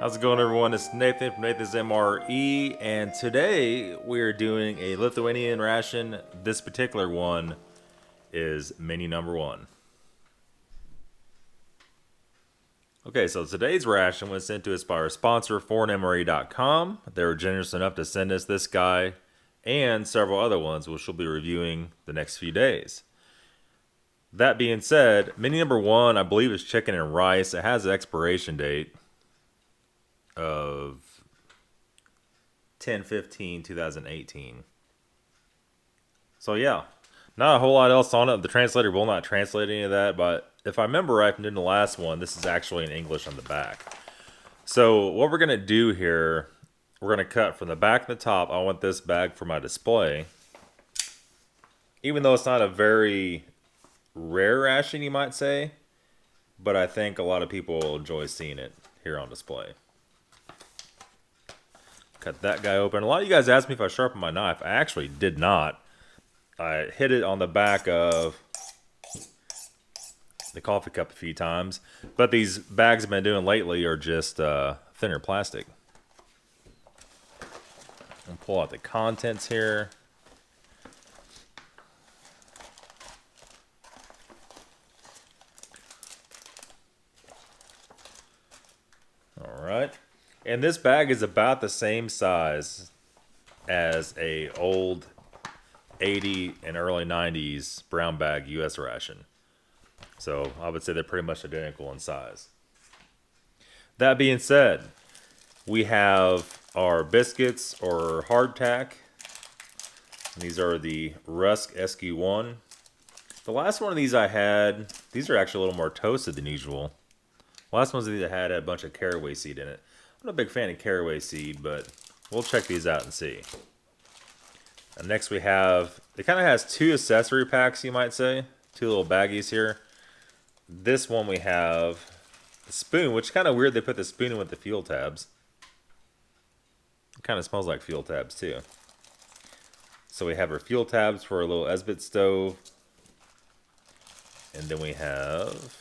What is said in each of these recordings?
How's it going, everyone? It's Nathan from Nathan's MRE, and today we are doing a Lithuanian ration. This particular one is mini number 1. Okay, so today's ration was sent to us by our sponsor, foreignmre.com. They were generous enough to send us this guy and several other ones, which we'll be reviewing the next few days. That being said, mini number 1, I believe, is chicken and rice. It has an expiration date of 10/15/2018. So yeah, not a whole lot else on it. The translator will not translate any of that, but if I remember right from doing the last one, this is actually in English on the back. So what we're going to do here, we're going to cut from the back and the top. I want this bag for my display. Even though it's not a very rare ration, you might say, but I think a lot of people will enjoy seeing it here on display. Cut that guy open. A lot of you guys asked me if I sharpened my knife. I actually did not. I hit it on the back of the coffee cup a few times. But these bags I've been doing lately are just thinner plastic. I'll pull out the contents here. All right. And this bag is about the same size as a old 80 and early 90s brown bag US ration. So I would say they're pretty much identical in size. That being said, we have our biscuits or hardtack. These are the Rusk SQ1. The last one of these I had, these are actually a little more toasted than usual. The last ones of these I had a bunch of caraway seed in it. I'm not a big fan of caraway seed, but we'll check these out and see. And next we have, it kind of has 2 accessory packs, you might say. 2 little baggies here. This one we have a spoon, which is kind of weird they put the spoon in with the fuel tabs. It kind of smells like fuel tabs too. So we have our fuel tabs for a little Esbit stove. And then we have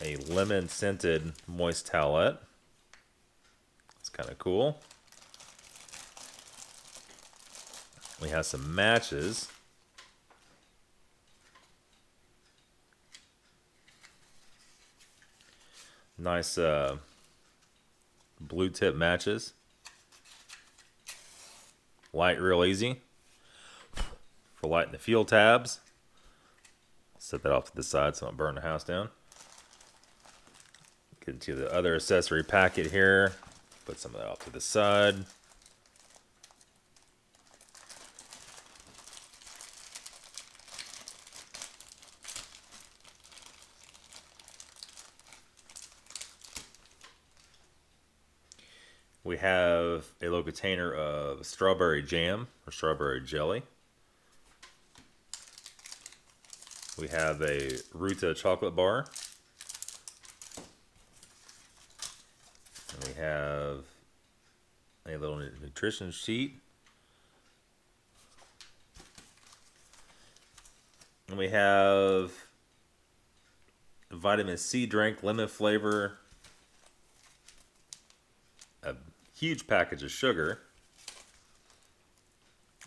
a lemon scented moist towelette. Kind of cool. We have some matches. Nice blue tip matches. Light real easy. For lighting the fuel tabs. Set that off to the side so I don't burn the house down. Get into the other accessory packet here. Put some of that off to the side. We have a little container of strawberry jam or strawberry jelly. We have a Ruta chocolate bar. We have a little nutrition sheet. And we have a vitamin C drink, lemon flavor. A huge package of sugar.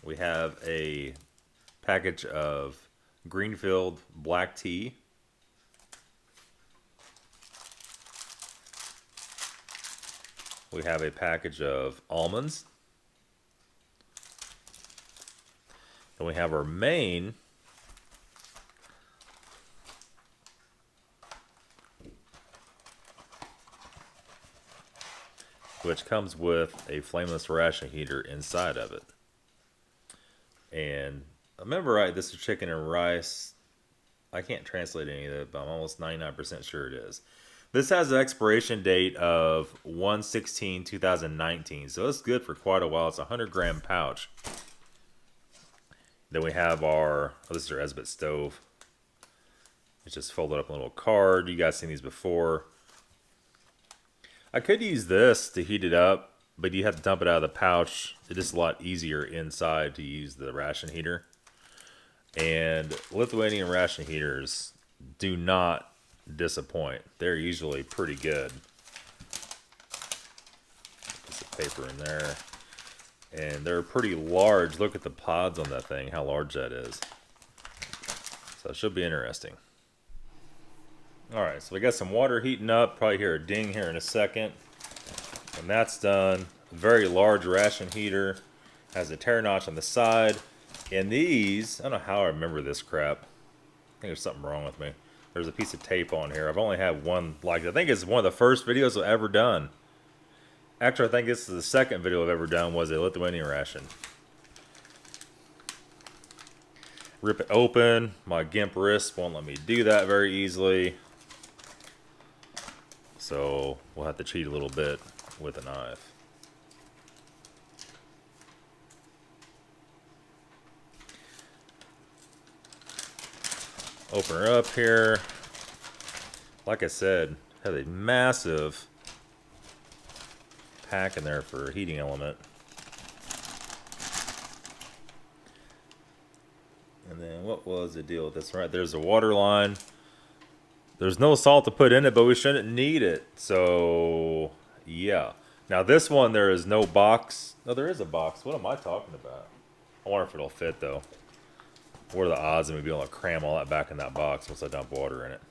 We have a package of Greenfield black tea. We have a package of almonds. Then we have our main, which comes with a flameless ration heater inside of it. And I remember right, this is chicken and rice. I can't translate any of it, but I'm almost 99% sure it is. This has an expiration date of 1/16/2019, so it's good for quite a while. It's a 100-gram pouch. Then we have our, this is our Esbit stove. It's just folded up in a little card. You guys seen these before. I could use this to heat it up, but you have to dump it out of the pouch. It is a lot easier inside to use the ration heater. And Lithuanian ration heaters do not disappoint. They're usually pretty good. paper in there. And they're pretty large. Look at the pods on that thing, how large that is. So it should be interesting. Alright, so we got some water heating up. Probably hear a ding here in a second. When that's done, a very large ration heater. Has a tear notch on the side. And these, I don't know how I remember this crap. I think there's something wrong with me. There's a piece of tape on here. I've only had one like that. I think it's one of the first videos I've ever done. Actually, I think this is the second video I've ever done was a Lithuanian ration. Rip it open. My gimp wrist won't let me do that very easily. So we'll have to cheat a little bit with a knife. Open her up here. Like I said, have a massive pack in there for a heating element. And then what was the deal with this? Right, there's a water line. There's no salt to put in it, but we shouldn't need it. So, yeah. Now this one, there is no box. No, there is a box. What am I talking about? I wonder if it'll fit, though. What are the odds of me being able to cram all that back in that box once I dump water in it?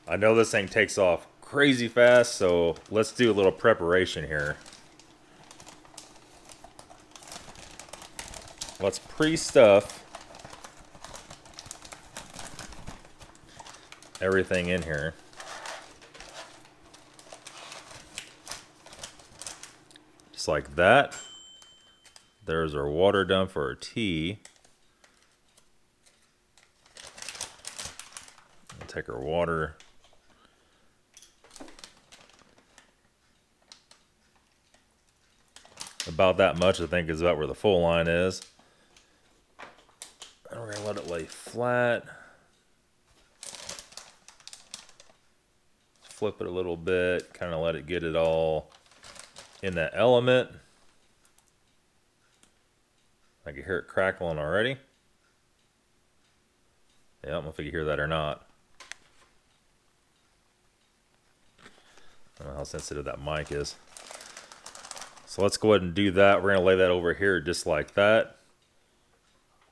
I know this thing takes off crazy fast, so let's do a little preparation here. Let's pre-stuff everything in here. Just like that. There's our water dump for our tea. We'll take our water. About that much, I think, is about where the full line is. And we're going to let it lay flat. Flip it a little bit, kind of let it get it all in that element. I can hear it crackling already. Yeah, I don't know if you can hear that or not. I don't know how sensitive that mic is. So let's go ahead and do that. We're going to lay that over here just like that.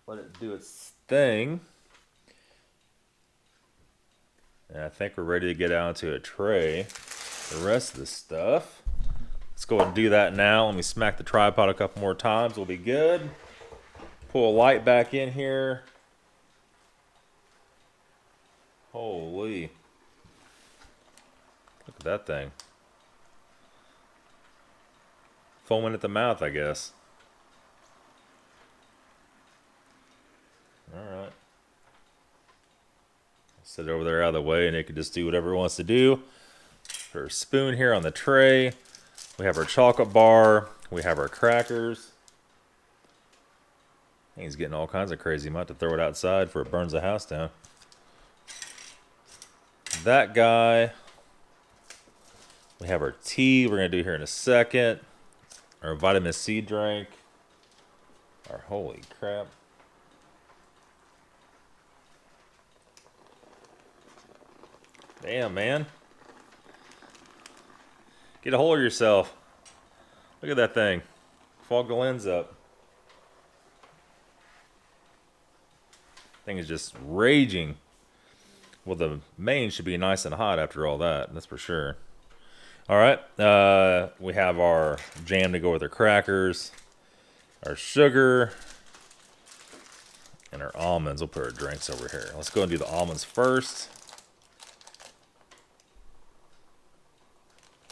Let it do its thing. And I think we're ready to get out into a tray. The rest of the stuff. Let's go ahead and do that now. Let me smack the tripod a couple more times. We'll be good. Pull a light back in here. Holy. Look at that thing. Foaming at the mouth, I guess. Alright. Set it over there out of the way and it can just do whatever it wants to do. Put our spoon here on the tray. We have our chocolate bar. We have our crackers. He's getting all kinds of crazy. Might have to throw it outside before it burns the house down. That guy. We have our tea we're going to do here in a second. Our vitamin C drink. Our holy crap. Damn, man. Get a hold of yourself. Look at that thing. Fog the lens up. Thing is just raging. Well, the main should be nice and hot after all that. That's for sure. All right. We have our jam to go with our crackers. Our sugar. And our almonds. We'll put our drinks over here. Let's go and do the almonds first.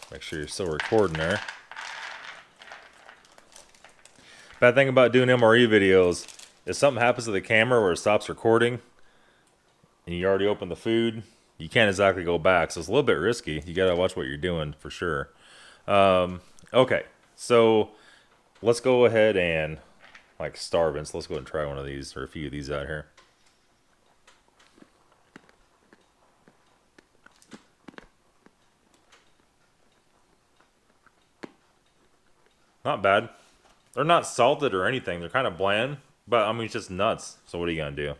Make sure you're still recording there. Bad thing about doing MRE videos, if something happens to the camera where it stops recording, and you already opened the food, you can't exactly go back. So it's a little bit risky. You gotta watch what you're doing for sure. Okay, so let's go ahead and, like, starving. So let's go ahead and try one of these, or a few of these out here. Not bad. They're not salted or anything. They're kind of bland, but I mean, it's just nuts. So what are you gonna do?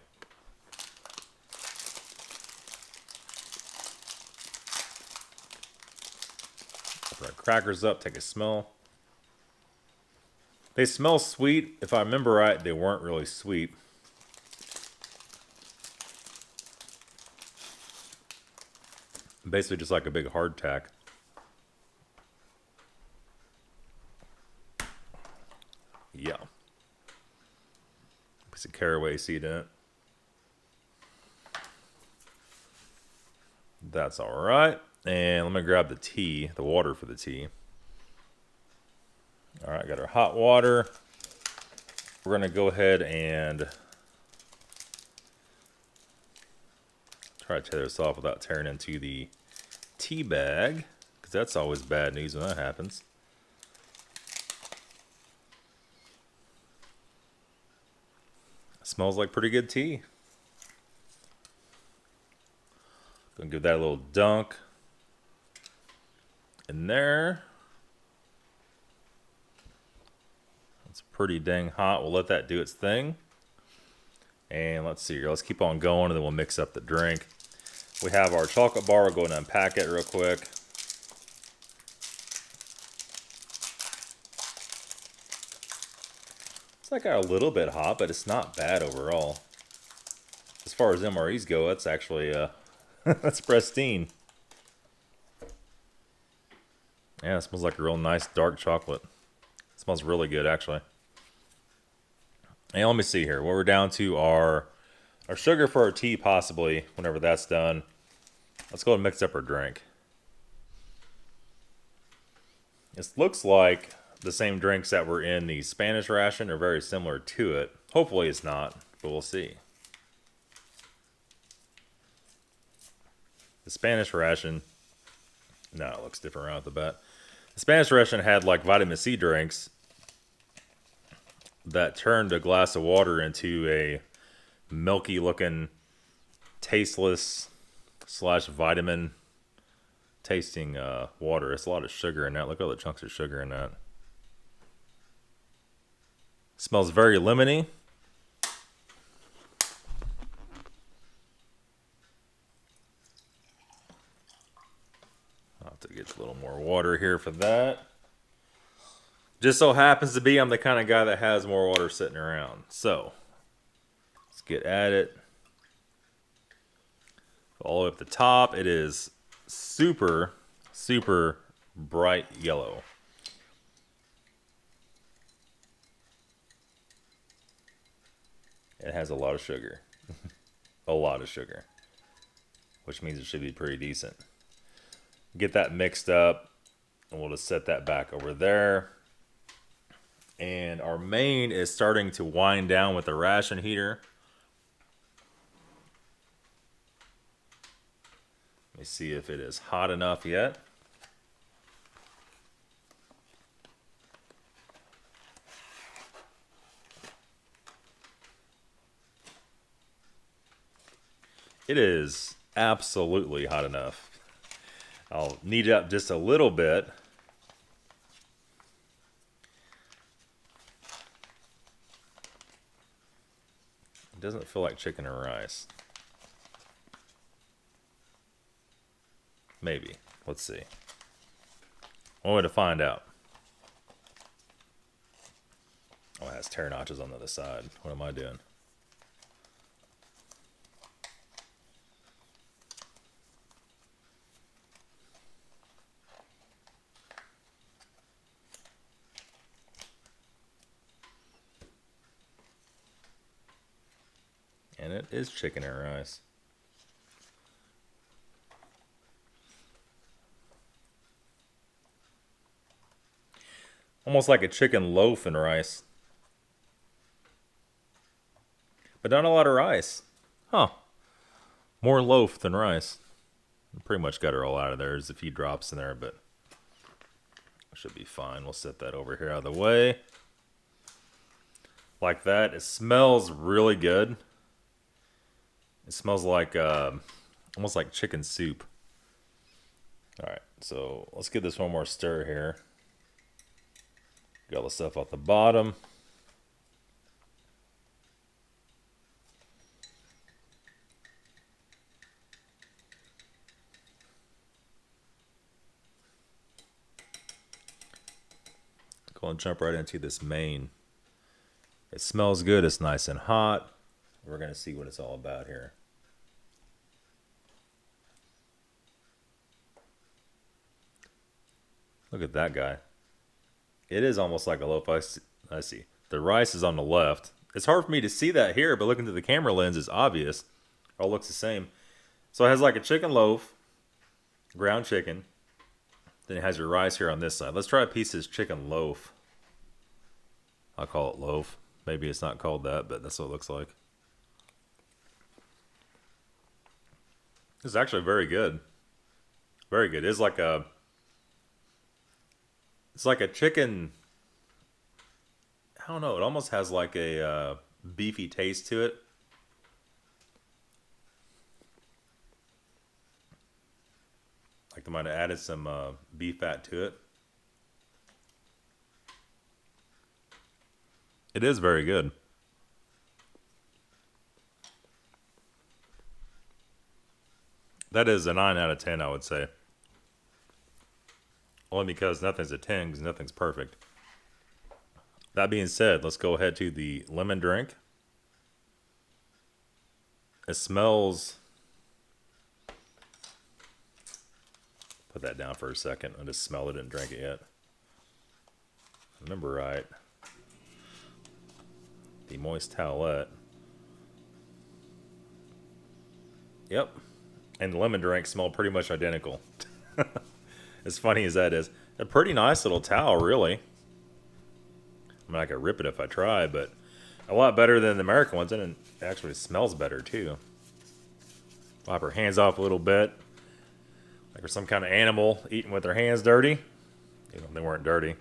Put our crackers up, take a smell. They smell sweet. If I remember right, they weren't really sweet. Basically just like a big hardtack. Yeah. Piece of caraway seed in it. That's all right. And let me grab the tea, the water for the tea. All right, got our hot water. We're gonna go ahead and try to tear this off without tearing into the tea bag, because that's always bad news when that happens. Smells like pretty good tea. Gonna give that a little dunk in there. It's pretty dang hot. We'll let that do its thing. And let's see here. Let's keep on going, and then we'll mix up the drink. We have our chocolate bar. We'll go and unpack it real quick. It's like a little bit hot, but it's not bad overall. As far as MREs go, that's actually that's pristine. Yeah, it smells like a real nice dark chocolate. It smells really good, actually. And let me see here. What we're down to are our sugar for our tea, possibly, whenever that's done. Let's go and mix up our drink. It looks like the same drinks that were in the Spanish ration are very similar to it. Hopefully it's not, but we'll see. The Spanish ration, no, it looks different right off the bat. The Spanish ration had like vitamin C drinks that turned a glass of water into a milky looking, tasteless / vitamin tasting water. It's a lot of sugar in that. Look at all the chunks of sugar in that. Smells very lemony. I'll have to get a little more water here for that. Just so happens to be I'm the kind of guy that has more water sitting around. So, let's get at it. All the way up the top, it is super, super bright yellow. It has a lot of sugar. A lot of sugar. Which means it should be pretty decent. Get that mixed up, and we'll just set that back over there. And our main is starting to wind down with the ration heater. Let me see if it is hot enough yet. It is absolutely hot enough. I'll knead it up just a little bit. It doesn't feel like chicken or rice. Maybe. Let's see. One way to find out. Oh, it has tear notches on the other side. What am I doing? And it is chicken and rice. Almost like a chicken loaf and rice. But not a lot of rice. Huh. More loaf than rice. Pretty much got her all out of there. There's a few drops in there, but should be fine. We'll set that over here out of the way. Like that. It smells really good. It smells like almost like chicken soup. Alright, so let's give this one more stir here. Get all the stuff off the bottom. Go and jump right into this main. It smells good. It's nice and hot. We're going to see what it's all about here. Look at that guy. It is almost like a loaf. I see. The rice is on the left. It's hard for me to see that here, but looking through the camera lens is obvious. It all looks the same. So it has like a chicken loaf, ground chicken. Then it has your rice here on this side. Let's try a piece of this chicken loaf. I'll call it loaf. Maybe it's not called that, but that's what it looks like. It's actually very good. Very good. It's like a chicken. I don't know. It almost has like a beefy taste to it. Like they might have added some beef fat to it. It is very good. That is a 9 out of 10, I would say. Only because nothing's a 10, because nothing's perfect. That being said, let's go ahead to the lemon drink. It smells... Put that down for a second. I just smell it and drink it yet. Remember right. The moist towelette. Yep. And the lemon drink smell pretty much identical. As funny as that is. A pretty nice little towel, really. I mean, I could rip it if I try, but a lot better than the American ones, and it actually smells better, too. Wipe her hands off a little bit. Like there's some kind of animal eating with their hands dirty. You know, they weren't dirty.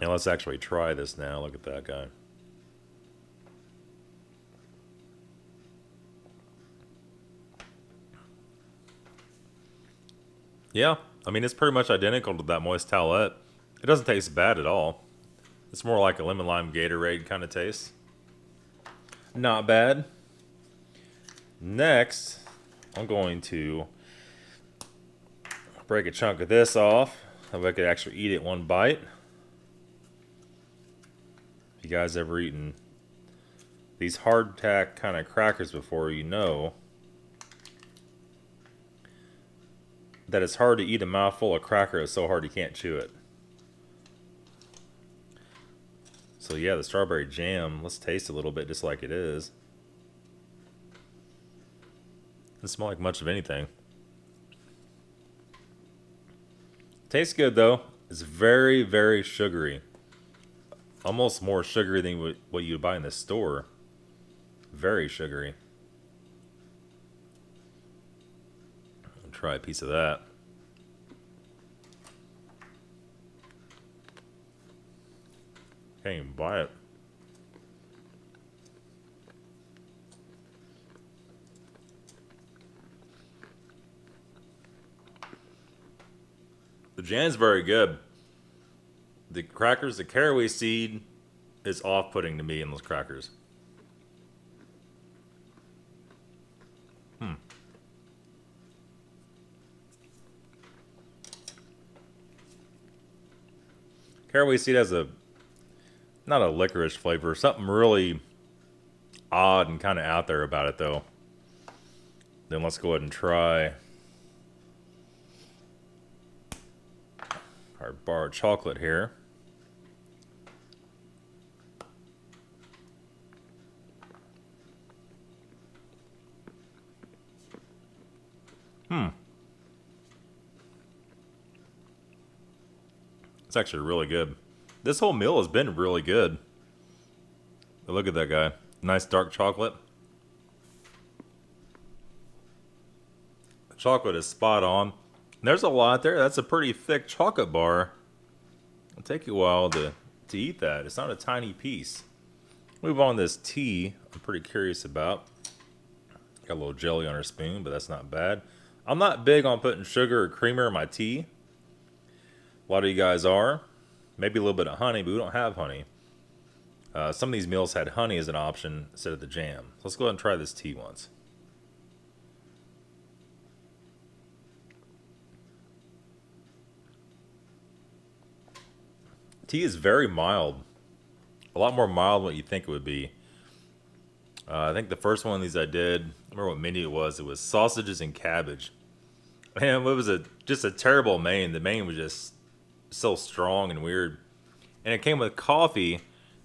And let's actually try this now. Look at that guy. Yeah, I mean, it's pretty much identical to that moist towelette. It doesn't taste bad at all. It's more like a lemon lime Gatorade kind of taste. Not bad. Next, I'm going to break a chunk of this off. If I could actually eat it one bite. If you guys ever eaten these hardtack kind of crackers before, you know that it's hard to eat a mouthful of cracker. It's so hard you can't chew it. So yeah, the strawberry jam, let's taste a little bit just like it is. Doesn't smell like much of anything. Tastes good though. It's very, very sugary. Almost more sugary than what you would buy in the store. Very sugary. I'll try a piece of that. Can't even buy it. The jam's very good. The crackers, the caraway seed is off-putting to me in those crackers. Caraway seed has not a licorice flavor, something really odd and kind of out there about it though. Then let's go ahead and try our bar of chocolate here. It's actually really good. This whole meal has been really good. But look at that guy. Nice dark chocolate. The chocolate is spot on. There's a lot there. That's a pretty thick chocolate bar. It'll take you a while to eat that. It's not a tiny piece. Move on to this tea. I'm pretty curious about. Got a little jelly on her spoon, but that's not bad. I'm not big on putting sugar or creamer in my tea. A lot of you guys are. Maybe a little bit of honey, but we don't have honey. Some of these meals had honey as an option instead of the jam. So let's go ahead and try this tea once. Tea is very mild. A lot more mild than what you think it would be. I think the first one of these I did, I remember what menu it was. It was sausages and cabbage. Man, it was just a terrible main. The main was just so strong and weird. And it came with coffee.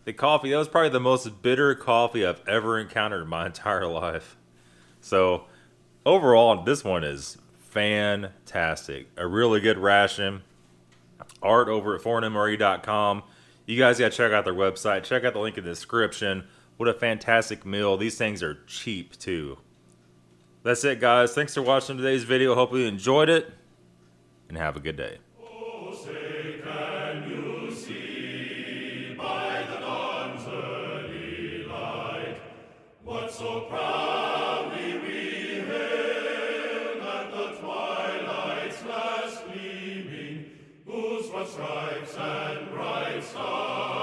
The coffee, that was probably the most bitter coffee I've ever encountered in my entire life. So, overall, this one is fantastic. A really good ration. Art over at foreignmre.com. You guys got to check out their website. Check out the link in the description. What a fantastic meal. These things are cheap, too. That's it, guys. Thanks for watching today's video. Hope you enjoyed it. And have a good day. Oh, say, can you see by the dawn's early light what so proudly we hailed at the twilight's last gleaming, whose broad stripes and bright stars